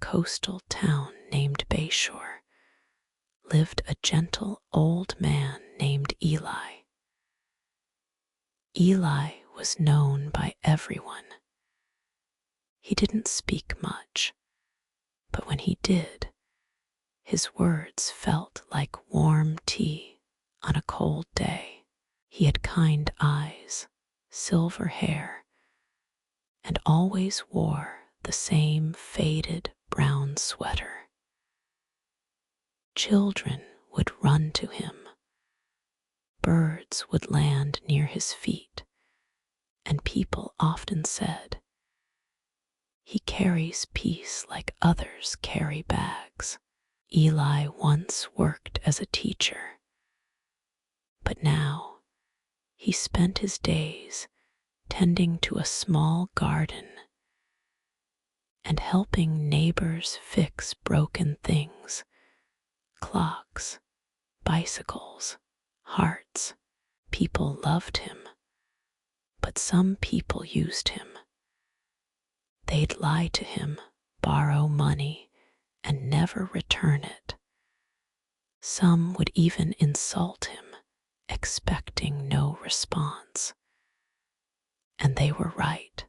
coastal town named Bayshore lived a gentle old man named Eli. Eli was known by everyone. He didn't speak much, but when he did, his words felt like warm tea on a cold day. He had kind eyes, silver hair, and always wore the same faded brown sweater. Children would run to him. Birds would land near his feet, and people often said, "He carries peace like others carry bags." Eli once worked as a teacher, but now he spent his days tending to a small garden and helping neighbors fix broken things, clocks, bicycles, hearts. People loved him, but some people used him. They'd lie to him, borrow money, and never return it. Some would even insult him, expecting no response. And they were right.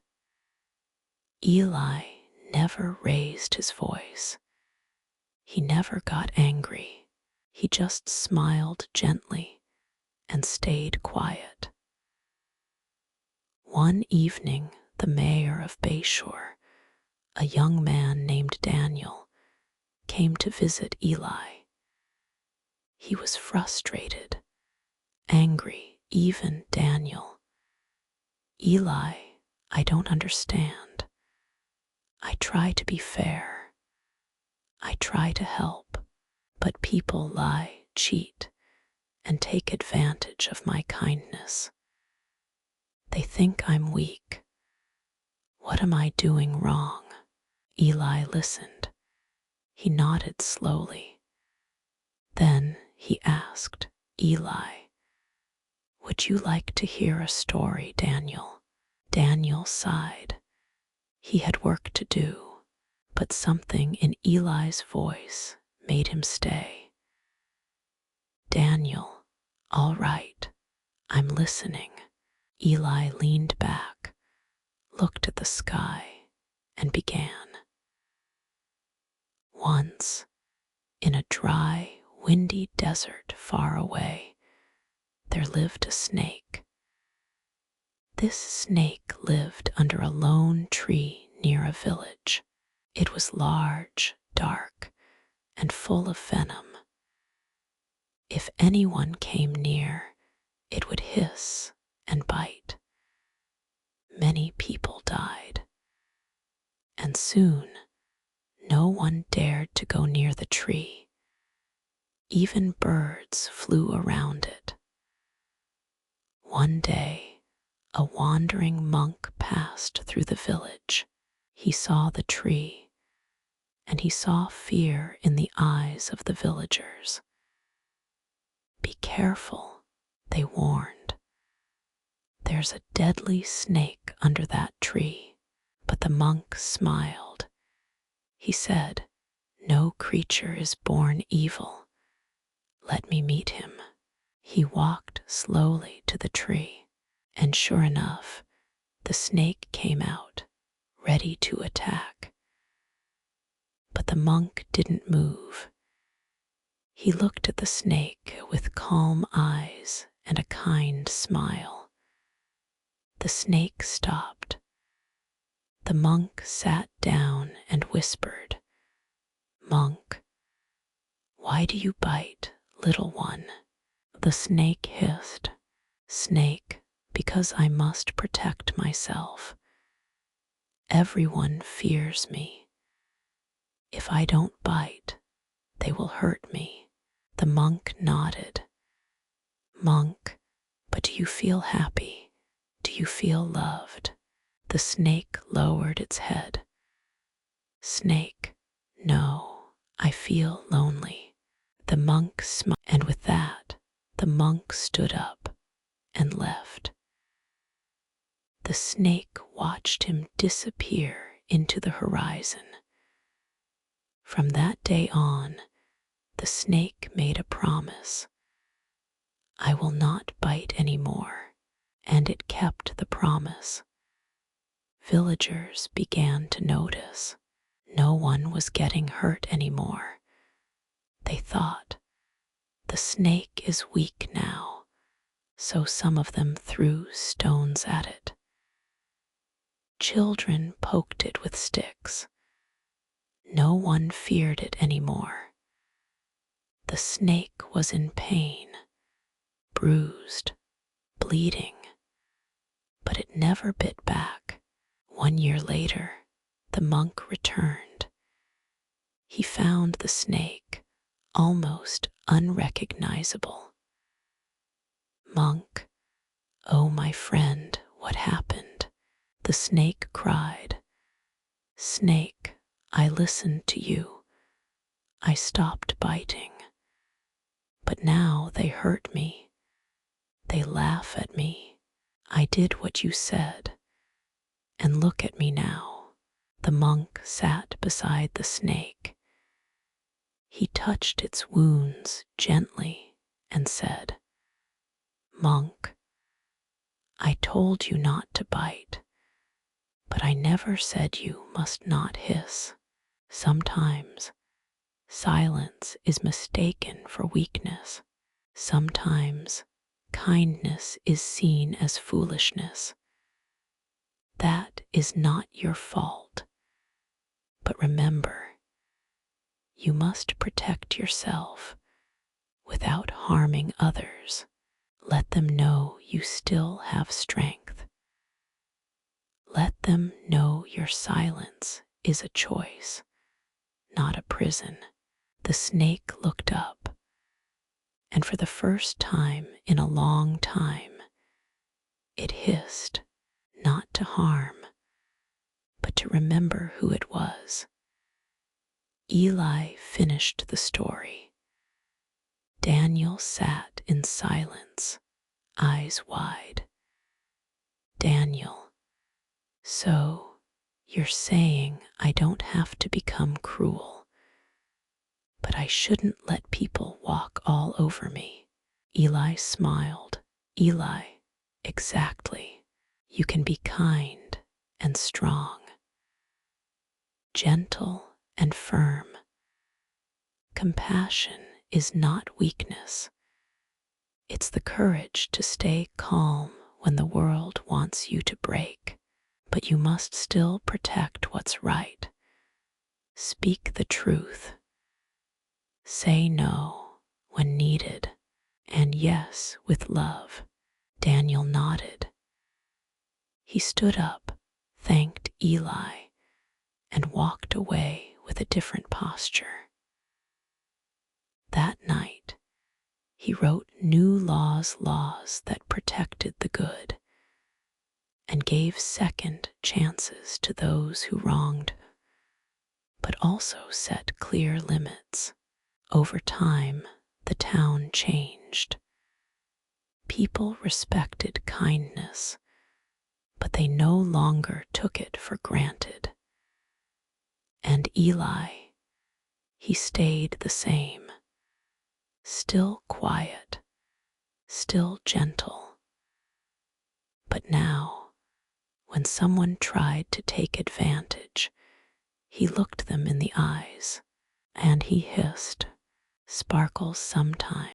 Eli never raised his voice. He never got angry. He just smiled gently and stayed quiet. One evening, the mayor of Bayshore, a young man named Daniel, came to visit Eli. He was frustrated, angry, even Daniel. "Eli, I don't understand. I try to be fair. I try to help, but people lie, cheat, and take advantage of my kindness. They think I'm weak. What am I doing wrong?" Eli listened. He nodded slowly. Then he asked, "Eli, would you like to hear a story, Daniel?" Daniel sighed. He had work to do, but something in Eli's voice made him stay. "Daniel, all right, I'm listening." Eli leaned back, looked at the sky, and began. Once, in a dry, windy desert far away, there lived a snake. This snake lived under a lone tree near a village. It was large, dark, and full of venom. If anyone came near, it would hiss and bite. Many people died, and soon no one dared to go near the tree. Even birds flew around it. One day, a wandering monk passed through the village. He saw the tree, and he saw fear in the eyes of the villagers. "Be careful," they warned. "There's a deadly snake under that tree." But the monk smiled. He said, "No creature is born evil. Let me meet him." He walked slowly to the tree, and sure enough, the snake came out, ready to attack. But the monk didn't move. He looked at the snake with calm eyes and a kind smile. The snake stopped. The monk sat down and whispered, "Monk, why do you bite, little one?" The snake hissed, "Snake, because I must protect myself. Everyone fears me. If I don't bite, they will hurt me." The monk nodded. "Monk, but do you feel happy? Do you feel loved?" The snake lowered its head. "Snake, no, I feel lonely." The monk smiled, and with that, the monk stood up and left. The snake watched him disappear into the horizon. From that day on, the snake made a promise. I will not bite any more, and it kept the promise. Villagers began to notice. No one was getting hurt anymore. They thought, the snake is weak now, so some of them threw stones at it. Children poked it with sticks. No one feared it anymore. The snake was in pain, bruised, bleeding, but it never bit back. 1 year later, the monk returned. He found the snake almost unrecognizable. Monk, oh my friend, what happened? The snake cried. Snake, I listened to you. I stopped biting. But now they hurt me. They laugh at me. I did what you said. And look at me now. The monk sat beside the snake. He touched its wounds gently and said, Monk, I told you not to bite, but I never said you must not hiss. Sometimes silence is mistaken for weakness. Sometimes kindness is seen as foolishness. That is not your fault. But remember, you must protect yourself without harming others. Let them know you still have strength. Let them know your silence is a choice, not a prison. The snake looked up, and for the first time in a long time, it hissed, not to harm, but to remember who it was. Eli finished the story. Daniel sat in silence, eyes wide. Daniel, so you're saying I don't have to become cruel, but I shouldn't let people walk all over me. Eli smiled. Eli, exactly. You can be kind and strong, gentle and firm. Compassion is not weakness. It's the courage to stay calm when the world wants you to break, but you must still protect what's right. Speak the truth. Say no when needed, and yes with love. Daniel nodded. He stood up, thanked Eli, and walked away with a different posture. That night, he wrote new laws that protected the good and gave second chances to those who wronged, but also set clear limits. Over time, the town changed. People respected kindness, but they no longer took it for granted. And Eli, he stayed the same, still quiet, still gentle. But now, when someone tried to take advantage, he looked them in the eyes, and he hissed, sparkles sometimes.